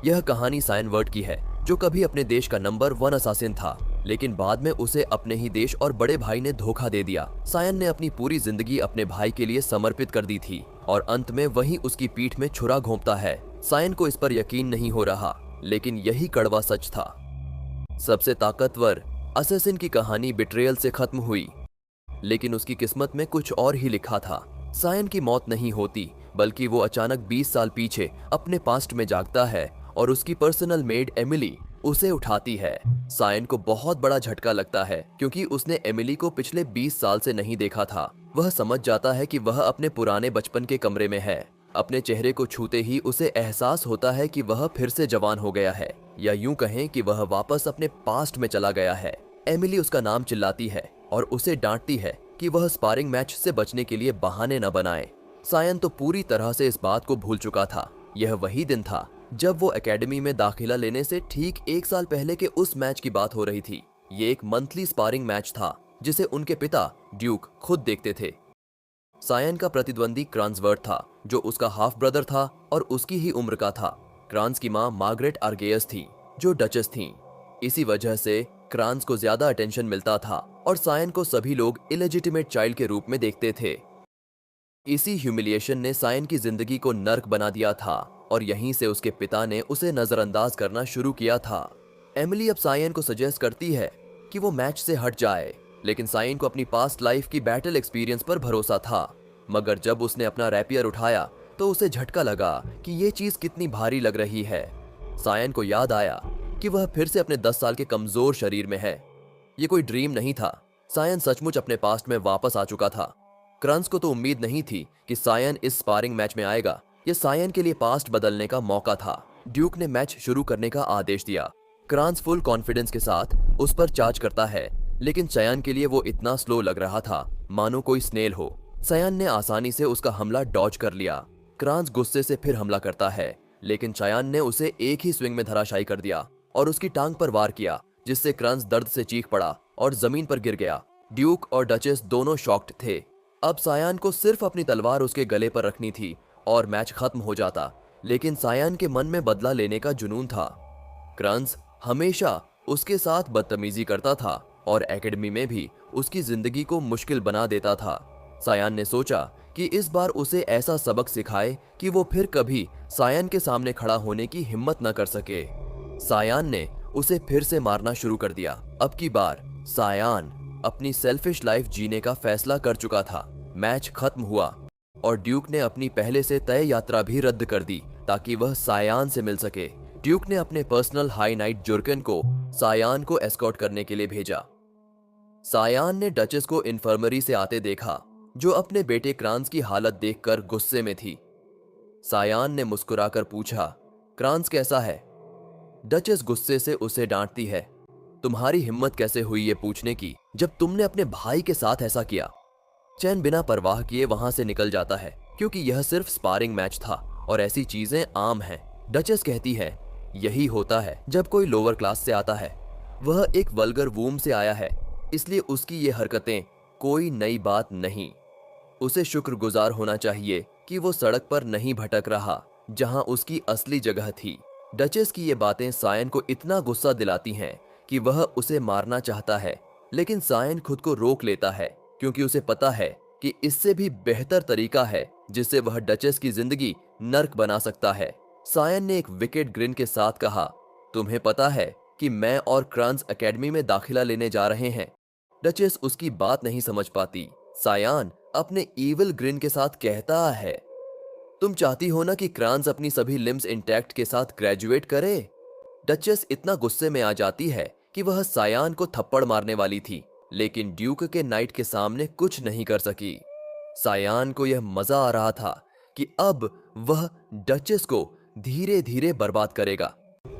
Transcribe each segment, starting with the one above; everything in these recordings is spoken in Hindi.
यह कहानी सायन वर्ट की है, जो कभी अपने देश का नंबर 1 असासिन था, लेकिन बाद में उसे अपने ही देश और बड़े भाई ने धोखा दे दिया। सायन ने अपनी पूरी जिंदगी अपने भाई के लिए समर्पित कर दी थी और अंत में वही उसकी पीठ में छुरा घोंपता है। सायन को इस पर यकीन नहीं हो रहा, लेकिन यही कड़वा सच था। सबसे ताकतवर असैसिन की कहानी बिट्रेयल से खत्म हुई, लेकिन उसकी किस्मत में कुछ और ही लिखा था। सायन की मौत नहीं होती, बल्कि वो अचानक 20 साल पीछे अपने पास्ट में जागता है और उसकी पर्सनल मेड एमिली उसे उठाती है। सायन को बहुत बड़ा झटका लगता है, क्योंकि उसने एमिली को पिछले 20 साल से नहीं देखा था। वह समझ जाता है कि वह अपने पुराने बचपन के कमरे में है। अपने चेहरे को छूते ही उसे एहसास होता है कि वह फिर से जवान हो गया है, या यूं कहें कि वह वापस अपने पास्ट में चला गया है। एमिली उसका नाम चिल्लाती है और उसे डांटती है कि वह स्पारिंग मैच से बचने के लिए बहाने न बनाए। सायन तो पूरी तरह से इस बात को भूल चुका था। यह वही दिन था जब वो एकेडमी में दाखिला लेने से ठीक 1 साल पहले के उस मैच की बात हो रही थी। ये एक मंथली स्पारिंग मैच था, जिसे उनके पिता ड्यूक खुद देखते थे। सायन का प्रतिद्वंदी क्रांसवर्थ था, जो उसका हाफ ब्रदर था और उसकी ही उम्र का था। क्रांस की मां मार्गरेट आर्गेयस थी, जो डचेस थीं। इसी वजह से क्रांस को ज्यादा अटेंशन मिलता था और सायन को सभी लोग इलेजिटिमेट चाइल्ड के रूप में देखते थे। इसी ह्यूमिलिएशन ने सायन की जिंदगी को नर्क बना दिया था और यहीं से उसके पिता ने उसे नजरअंदाज करना शुरू किया था। एमिली अब सायन को सजेस्ट करती है कि वो मैच से हट जाए, लेकिन सायन को अपनी पास्ट लाइफ की बैटल एक्सपीरियंस पर भरोसा था। मगर जब उसने अपना रैपियर उठाया तो उसे झटका लगा कि ये चीज कितनी भारी लग रही है। सायन को याद आया कि वह फिर से अपने 10 साल के कमजोर शरीर में है। ये कोई ड्रीम नहीं था, सायन सचमुच अपने पास्ट में वापस आ चुका था। क्रंस को तो उम्मीद नहीं थी कि सायन इस स्पारिंग मैच में आएगा। यह सायन के लिए पास्ट बदलने का मौका था। ड्यूक ने मैच शुरू करने का आदेश दिया। क्रांस फुल कॉन्फिडेंस के साथ उस पर चार्ज करता है, लेकिन सायन के लिए वो इतना स्लो लग रहा था मानो कोई स्नेल हो। सायन ने आसानी से उसका हमला डॉज कर लिया। क्रांस गुस्से से फिर हमला करता है, लेकिन सायन ने उसे एक ही स्विंग में धराशायी कर दिया और उसकी टांग पर वार किया, जिससे क्रांस दर्द से चीख पड़ा और जमीन पर गिर गया। ड्यूक और डचेस दोनों शॉक्ड थे। अब सायन को सिर्फ अपनी तलवार उसके गले पर रखनी थी और मैच खत्म हो जाता, लेकिन सायन के मन में बदला लेने का जुनून था। क्रांस हमेशा उसके साथ बदतमीजी करता था और एकेडमी में भी उसकी जिंदगी को मुश्किल बना देता था। सायन ने सोचा कि इस बार उसे ऐसा सबक सिखाए कि वो फिर कभी सायन के सामने खड़ा होने की हिम्मत न कर सके। सायन ने उसे फिर से मारना शुरू कर दिया। अब की बार सायन अपनी सेल्फिश लाइफ जीने का फैसला कर चुका था। मैच खत्म हुआ और ड्यूक ने अपनी पहले से तय यात्रा भी रद्द कर दी ताकि वह सायन से मिल सके। ड्यूक ने अपने पर्सनल हाई नाइट जुर्कन को सायन को एस्कॉर्ट करने के लिए भेजा। सायन ने डचेस को इन्फर्मरी से आते देखा, जो अपने बेटे क्रांस की हालत देखकर गुस्से में थी। सायन ने मुस्कुराकर पूछा, क्रांस कैसा है? डचेस गुस्से से उसे डांटती है, तुम्हारी हिम्मत कैसे हुई ये पूछने की जब तुमने अपने भाई के साथ ऐसा किया? चैन बिना परवाह किए वहां से निकल जाता है, क्योंकि यह सिर्फ स्पारिंग मैच था और ऐसी चीजें आम हैं। डचेस कहती है, यही होता है जब कोई लोअर क्लास से आता है। वह एक वल्गर वूम से आया है, इसलिए उसकी ये हरकतें कोई नई बात नहीं। उसे शुक्रगुजार होना चाहिए कि वो सड़क पर नहीं भटक रहा जहां उसकी असली जगह थी। डचेस की ये बातें सायन को इतना गुस्सा दिलाती हैं कि वह उसे मारना चाहता है, लेकिन सायन खुद को रोक लेता है, क्योंकि उसे पता है कि इससे भी बेहतर तरीका है जिससे वह डचेस की जिंदगी नर्क बना सकता है। सायन ने एक विकेट ग्रिन के साथ कहा, तुम्हें पता है कि मैं और क्रांस एकेडमी में दाखिला लेने जा रहे हैं। डचेस उसकी बात नहीं समझ पाती। सायन अपने ईविल ग्रिन के साथ कहता है, तुम चाहती हो ना कि क्रांस अपनी सभी लिम्स इंटैक्ट के साथ ग्रेजुएट करे? डचेस इतना गुस्से में आ जाती है कि वह सायन को थप्पड़ मारने वाली थी, लेकिन ड्यूक के नाइट के सामने कुछ नहीं कर सकी। सायन को यह मजा आ रहा था कि अब वह डचेस को धीरे धीरे बर्बाद करेगा।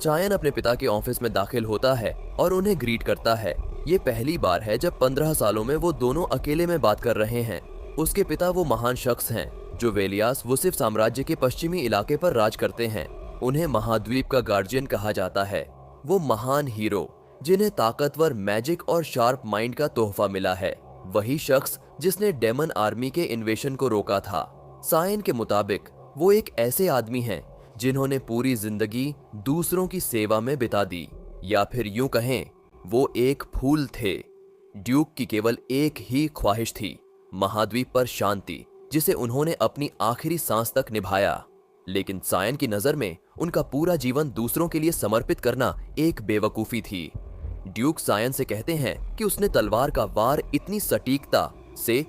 सायन अपने पिता के ऑफिस में दाखिल होता है और उन्हें ग्रीट करता है। ये पहली बार है जब 15 सालों में वो दोनों अकेले में बात कर रहे हैं। उसके पिता वो महान शख्स हैं जो वेलियास वुसिफ साम्राज्य के पश्चिमी इलाके पर राज करते हैं। उन्हें महाद्वीप का गार्जियन कहा जाता है। वो महान हीरो जिन्हें ताकतवर मैजिक और शार्प माइंड का तोहफा मिला है, वही शख्स जिसने डेमन आर्मी के इन्वेशन को रोका था। सायन के मुताबिक वो एक ऐसे आदमी हैं जिन्होंने पूरी जिंदगी दूसरों की सेवा में बिता दी, या फिर यूं कहें वो एक फूल थे। ड्यूक की केवल एक ही ख्वाहिश थी, महाद्वीप पर शांति, जिसे उन्होंने अपनी आखिरी सांस तक निभाया। लेकिन सायन की नजर में उनका पूरा जीवन दूसरों के लिए समर्पित करना एक बेवकूफी थी। ड्यूक सायन से कहते हैं कि उसने तलवार का वार इतनी सटीकता से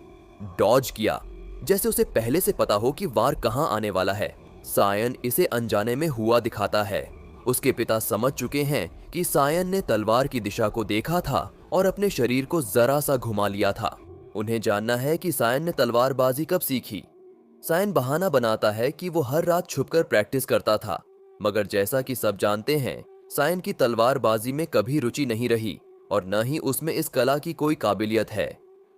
डॉज किया जैसे उसे पहले से पता हो कि वार कहां आने वाला है। सायन इसे अनजाने में हुआ दिखाता है। उसके पिता समझ चुके हैं कि सायन ने तलवार की दिशा को देखा था और अपने शरीर को जरा सा घुमा लिया था। उन्हें जानना है कि सायन ने तलवारबाजी कब सीखी। सायन बहाना बनाता है कि वो हर रात छुपकर प्रैक्टिस करता था, मगर जैसा कि सब जानते हैं, सायन की तलवारबाजी में कभी रुचि नहीं रही और न ही उसमें इस कला की कोई काबिलियत है।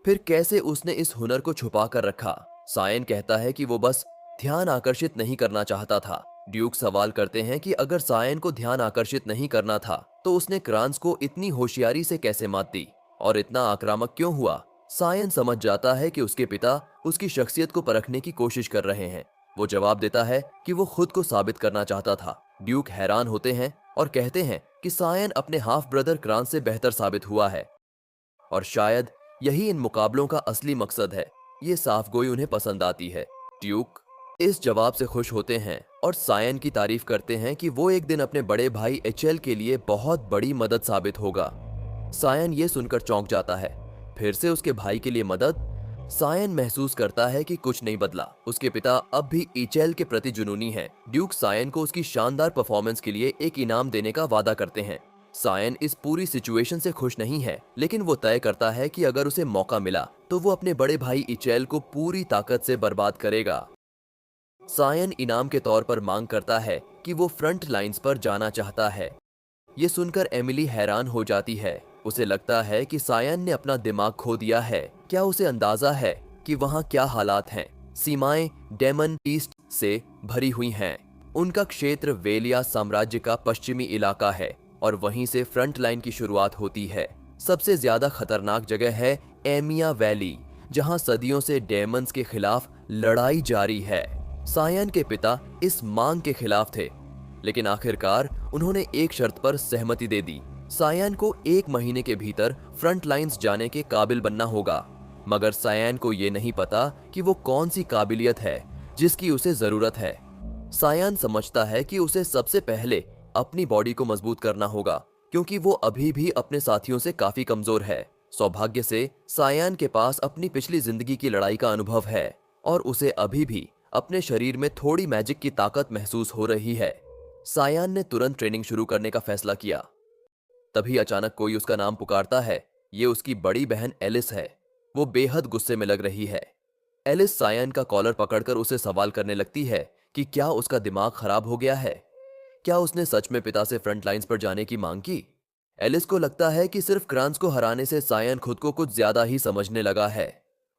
फिर कैसे उसने इस हुनर को छुपा कर रखा? सायन कहता है कि वो बस ध्यान आकर्षित नहीं करना चाहता था। ड्यूक सवाल करते हैं कि अगर सायन को ध्यान आकर्षित नहीं करना था तो उसने क्रांस को इतनी होशियारी से कैसे मात दी और इतना आक्रामक क्यों हुआ? सायन समझ जाता है कि उसके पिता उसकी शख्सियत को परखने की कोशिश कर रहे हैं। वो जवाब देता है कि वो खुद को साबित करना चाहता था। ड्यूक हैरान होते हैं और कहते हैं कि सायन अपने हाफ ब्रदर क्रांस से बेहतर साबित हुआ है और शायद यही इन मुकाबलों का असली मकसद है। ये साफगोई उन्हें पसंद आती है। ड्यूक इस जवाब से खुश होते हैं और सायन की तारीफ करते हैं कि वो एक दिन अपने बड़े भाई एचएल के लिए बहुत बड़ी मदद साबित होगा। सायन ये सुनकर चौंक जाता है। फिर से उसके भाई के लिए मदद? सायन महसूस करता है कि कुछ नहीं बदला। उसके पिता अब भी एचएल के प्रति जुनूनी हैं। ड्यूक सायन को उसकी शानदार परफॉर्मेंस के लिए एक इनाम देने का वादा करते हैं। सायन इस पूरी सिचुएशन से खुश नहीं है, लेकिन वो तय करता है कि अगर उसे मौका मिला तो वो अपने बड़े भाई इचेल को पूरी ताकत से बर्बाद करेगा। सायन इनाम के तौर पर मांग करता है कि वो फ्रंट लाइंस पर जाना चाहता है। ये सुनकर एमिली हैरान हो जाती है। उसे लगता है कि सायन ने अपना दिमाग खो दिया है। क्या उसे अंदाजा है कि वहां क्या हालात हैं? सीमाएं डेमन ईस्ट से भरी हुई हैं। उनका क्षेत्र वेलिया साम्राज्य का पश्चिमी इलाका है और वहीं से फ्रंट लाइन की शुरुआत होती है। सबसे ज्यादा खतरनाक जगह है एमिया वैली, जहां सदियों से डेमन्स के खिलाफ लड़ाई जारी है। सायन के पिता इस मांग के खिलाफ थे, लेकिन आखिरकार उन्होंने एक शर्त पर सहमति दे दी। सायन को 1 महीने के भीतर फ्रंट लाइंस जाने के काबिल बनना होगा। मगर सायन को ये नहीं पता कि वो कौन सी काबिलियत है जिसकी उसे जरूरत है। सायन समझता है कि उसे सबसे पहले अपनी बॉडी को मजबूत करना होगा, क्योंकि वो अभी भी अपने साथियों से काफी कमजोर है। सौभाग्य से सायन के पास अपनी पिछली जिंदगी की लड़ाई का अनुभव है और उसे अभी भी अपने शरीर में थोड़ी मैजिक की ताकत महसूस हो रही है। सायन ने तुरंत ट्रेनिंग शुरू करने का फैसला किया। तभी अचानक कोई उसका नाम पुकारता है। ये उसकी बड़ी बहन एलिस है। वो बेहद गुस्से में लग रही है। एलिस सायन का कॉलर पकड़कर उसे सवाल करने लगती है कि क्या उसका दिमाग खराब हो गया है। क्या उसने सच में पिता से फ्रंट लाइंस पर जाने की मांग की? एलिस को लगता है कि सिर्फ क्रांस को हराने से सायन खुद को कुछ ज्यादा ही समझने लगा है।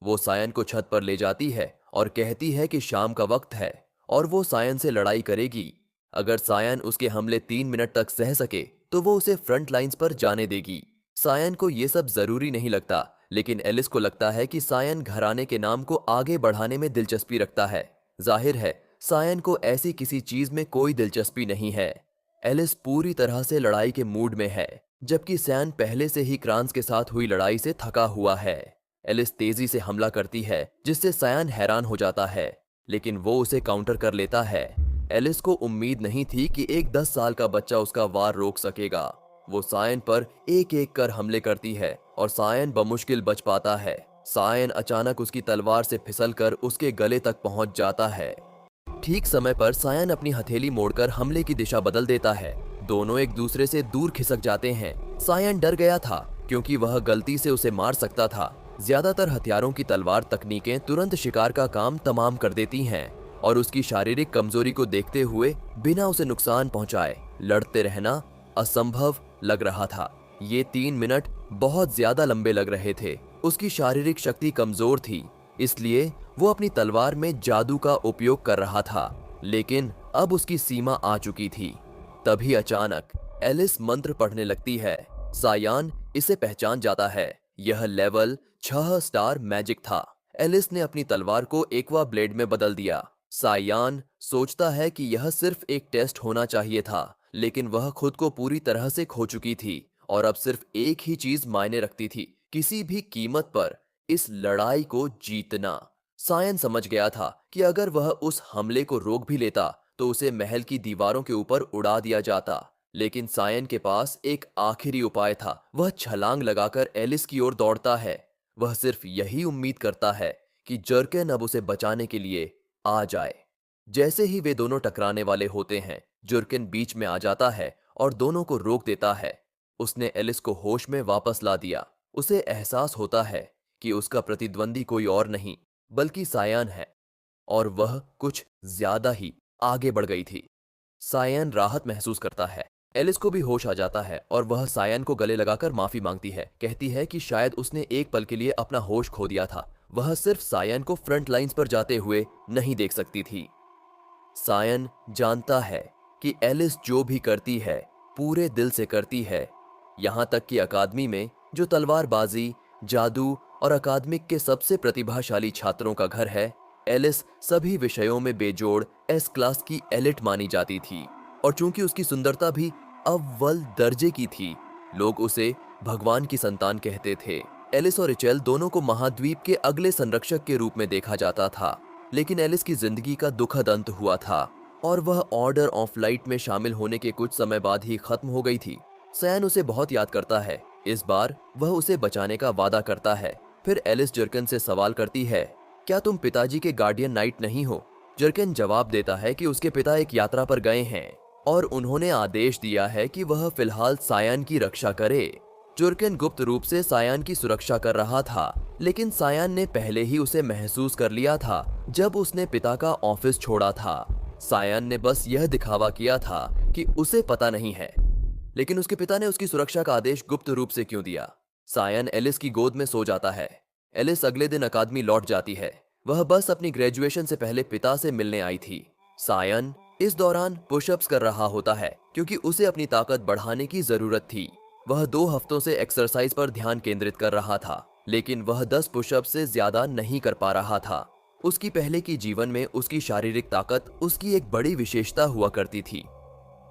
वो सायन को छत पर ले जाती है और कहती है कि शाम का वक्त है और वो सायन से लड़ाई करेगी। अगर सायन उसके हमले 3 मिनट तक सह सके तो वो उसे फ्रंट लाइंस पर जाने देगी। सायन को ये सब जरूरी नहीं लगता, लेकिन एलिस को लगता है कि सायन घराने के नाम को आगे बढ़ाने में दिलचस्पी रखता है। जाहिर है सायन को ऐसी किसी चीज में कोई दिलचस्पी नहीं है। एलिस पूरी तरह से लड़ाई के मूड में है, जबकि सैन पहले से ही क्रांस के साथ हुई लड़ाई से थका हुआ है। एलिस तेजी से हमला करती है, जिससे सैन हैरान हो जाता है, लेकिन वो उसे काउंटर कर लेता है। एलिस को उम्मीद नहीं थी कि एक 10 साल का बच्चा उसका वार रोक सकेगा। वो सायन पर एक एक कर हमले करती है और सायन बमुश्किल बच पाता है। सायन अचानक उसकी तलवार से फिसलकर उसके गले तक पहुंच जाता है। ठीक समय पर सायन अपनी हथेली मोड़कर हमले की दिशा बदल देता है। दोनों एक दूसरे से दूर खिसक जाते हैं। सायन डर गया था क्योंकि वह गलती से उसे मार सकता था। ज्यादातर हथियारों की तलवार तकनीकें तुरंत शिकार का काम तमाम कर देती हैं और उसकी शारीरिक कमजोरी को देखते हुए बिना उसे नुकसान पहुंचाए लड़ते रहना असंभव लग रहा था। ये 3 मिनट बहुत ज्यादा लंबे लग रहे थे। उसकी शारीरिक शक्ति कमजोर थी, इसलिए वो अपनी तलवार में जादू का उपयोग कर रहा था, लेकिन अब उसकी सीमा आ चुकी थी। तभी अचानक एलिस मंत्र पढ़ने लगती है। सायान इसे पहचान जाता है। यह लेवल 6 स्टार मैजिक था। एलिस ने अपनी तलवार को एक्वा ब्लेड में बदल दिया सायान सोचता है कि यह सिर्फ एक टेस्ट होना चाहिए था, लेकिन वह खुद को पूरी तरह से खो चुकी थी और अब सिर्फ एक ही चीज मायने रखती थी, किसी भी कीमत पर इस लड़ाई को जीतना। सायन समझ गया था कि अगर वह उस हमले को रोक भी लेता तो उसे महल की दीवारों के ऊपर उड़ा दिया जाता। लेकिन सायन के पास एक आखिरी उपाय था। वह छलांग लगाकर एलिस की ओर दौड़ता है। वह सिर्फ यही उम्मीद करता है कि जर्कन अब उसे बचाने के लिए आ जाए। जैसे ही वे दोनों टकराने वाले होते हैं, जुर्किन बीच में आ जाता है और दोनों को रोक देता है। उसने एलिस को होश में वापस ला दिया। उसे एहसास होता है कि उसका प्रतिद्वंदी कोई और नहीं बल्कि सायान है और वह कुछ ज्यादा ही आगे बढ़ गई थी। सायान राहत महसूस करता है। एलिस को भी होश आ जाता है और वह सायान को गले लगाकर माफी मांगती है। कहती है कि शायद उसने एक पल के लिए अपना होश खो दिया था। वह सिर्फ सायान को फ्रंट लाइंस पर जाते हुए नहीं देख सकती थी। सायन जानता है कि एलिस जो भी करती है पूरे दिल से करती है। यहां तक कि अकादमी में जो तलवारबाजी, जादू और अकादमिक के सबसे प्रतिभाशाली छात्रों का घर है, एलिस सभी विषयों में बेजोड़ एस क्लास की एलिट मानी जाती थी। और चूंकि उसकी सुंदरता भी अव्वल दर्जे की थी, लोग उसे भगवान की संतान कहते थे। एलिस और रिचेल दोनों को महाद्वीप के अगले संरक्षक के रूप में देखा जाता था। लेकिन एलिस की जिंदगी का दुखद अंत हुआ था और वह ऑर्डर ऑफ लाइट में शामिल होने के कुछ समय बाद ही खत्म हो गई थी। सैन उसे बहुत याद करता है। इस बार वह उसे बचाने का वादा करता है। फिर एलिस जर्कन से सवाल करती है, क्या तुम पिताजी के गार्डियन नाइट नहीं हो? जर्कन जवाब देता है कि उसके पिता एक यात्रा पर गए हैं और उन्होंने आदेश दिया है कि वह फिलहाल सायान की रक्षा करे। जुर्कन गुप्त रूप से सायान की सुरक्षा कर रहा था, लेकिन सायान ने पहले ही उसे महसूस कर लिया था जब उसने पिता का ऑफिस छोड़ा था। सायान ने बस यह दिखावा किया था कि उसे पता नहीं है, लेकिन उसके पिता ने उसकी सुरक्षा का आदेश गुप्त रूप से क्यों दिया? सायान एलिस की गोद में सो जाता है। एलिस अगले दिन अकादमी लौट जाती है। वह बस अपनी ग्रेजुएशन से पहले पिता से मिलने आई थी। सायन इस दौरान पुशअप्स कर रहा होता है क्योंकि उसे अपनी ताकत बढ़ाने की जरूरत थी। वह 2 हफ्तों से एक्सरसाइज पर ध्यान केंद्रित कर रहा था, लेकिन वह 10 पुशअप से ज्यादा नहीं कर पा रहा था। उसकी पहले की जीवन में उसकी शारीरिक ताकत उसकी एक बड़ी विशेषता हुआ करती थी।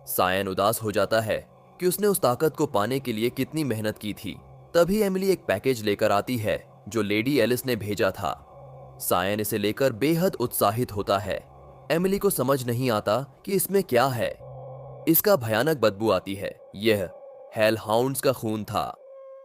सायन उदास हो जाता है कि उसने उस ताकत को पाने के लिए कितनी मेहनत की थी। तभी एमिली एक पैकेज लेकर आती है जो लेडी एलिस ने भेजा था। सायन इसे लेकर बेहद उत्साहित होता है। एमिली को समझ नहीं आता कि इसमें क्या है। इसका भयानक बदबू आती है। यह हेल हाउंड्स का खून था।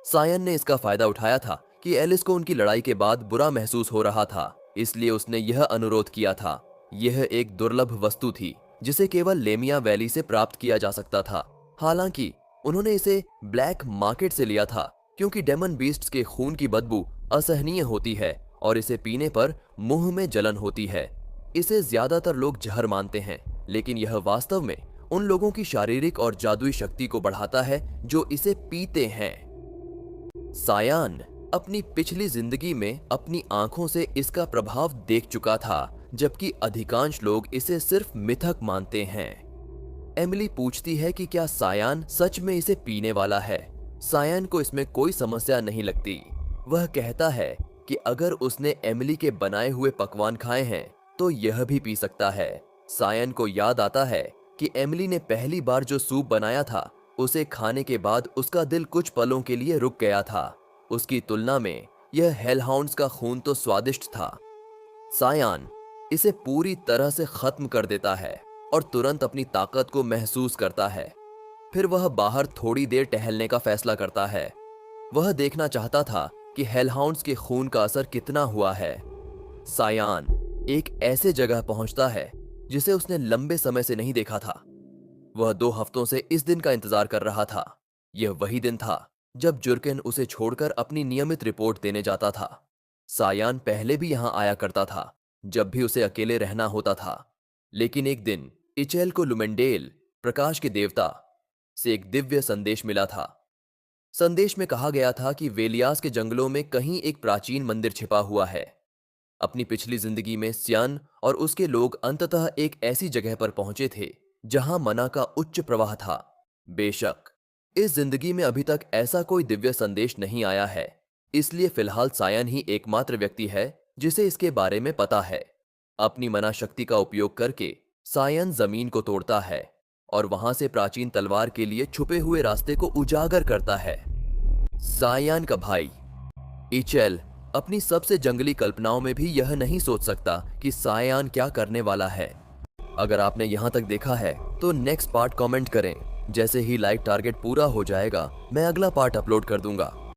सायन ने इसका फायदा उठाया था कि एलिस को उनकी लड़ाई के बाद बुरा महसूस हो रहा था, इसलिए उसने यह अनुरोध किया था। यह एक दुर्लभ वस्तु थी जिसे केवल लेमिया वैली से प्राप्त किया जा सकता था। हालांकि उन्होंने इसे ब्लैक मार्केट से लिया था क्योंकि डेमन बीस्ट्स के खून की बदबू असहनीय होती है और इसे पीने पर मुंह में जलन होती है। इसे ज्यादातर लोग जहर मानते हैं, लेकिन यह वास्तव में उन लोगों की शारीरिक और जादुई शक्ति को बढ़ाता है जो इसे पीते हैं। सायान अपनी पिछली जिंदगी में अपनी आंखों से इसका प्रभाव देख चुका था, जबकि अधिकांश लोग इसे सिर्फ मिथक मानते हैं। एमिली पूछती है कि क्या सायान सच में इसे पीने वाला है। सायान को इसमें कोई समस्या नहीं लगती। वह कहता है कि अगर उसने एमिली के बनाए हुए पकवान खाए हैं तो यह भी पी सकता है। सायन को याद आता है कि एमिली ने पहली बार जो सूप बनाया था, उसे खाने के बाद उसका दिल कुछ पलों के लिए रुक गया था। उसकी तुलना में यह हेलहाउंड्स का खून तो स्वादिष्ट था। सायान इसे पूरी तरह से खत्म कर देता है और तुरंत अपनी ताकत को महसूस करता है। फिर वह बाहर थोड़ी देर टहलने का फैसला करता है। वह देखना चाहता था कि हेलहाउंड्स के खून का असर कितना हुआ है। सायान एक ऐसे जगह पहुंचता है जिसे उसने लंबे समय से नहीं देखा था। वह 2 हफ्तों से इस दिन का इंतजार कर रहा था। यह वही दिन था जब जुर्किन उसे छोड़कर अपनी नियमित रिपोर्ट देने जाता था। सायान पहले भी यहां आया करता था जब भी उसे अकेले रहना होता था, लेकिन एक दिन इचेल को लुमेंडेल, प्रकाश के देवता, से एक दिव्य संदेश मिला था। संदेश में कहा गया था कि वेलियास के जंगलों में कहीं एक प्राचीन मंदिर छिपा हुआ है। अपनी पिछली जिंदगी में स्यान और उसके लोग अंततः एक ऐसी जगह पर पहुंचे थे जहां मना का उच्च प्रवाह था। बेशक इस जिंदगी में अभी तक ऐसा कोई दिव्य संदेश नहीं आया है, इसलिए फिलहाल सायन ही एकमात्र व्यक्ति है जिसे इसके बारे में पता है। अपनी मना शक्ति का उपयोग करके सायन जमीन को तोड़ता है और वहां से प्राचीन तलवार के लिए छुपे हुए रास्ते को उजागर करता है। सायान का भाई इचेल अपनी सबसे जंगली कल्पनाओं में भी यह नहीं सोच सकता कि सायान क्या करने वाला है। अगर आपने यहां तक देखा है तो नेक्स्ट पार्ट कमेंट करें। जैसे ही लाइक टारगेट पूरा हो जाएगा मैं अगला पार्ट अपलोड कर दूंगा।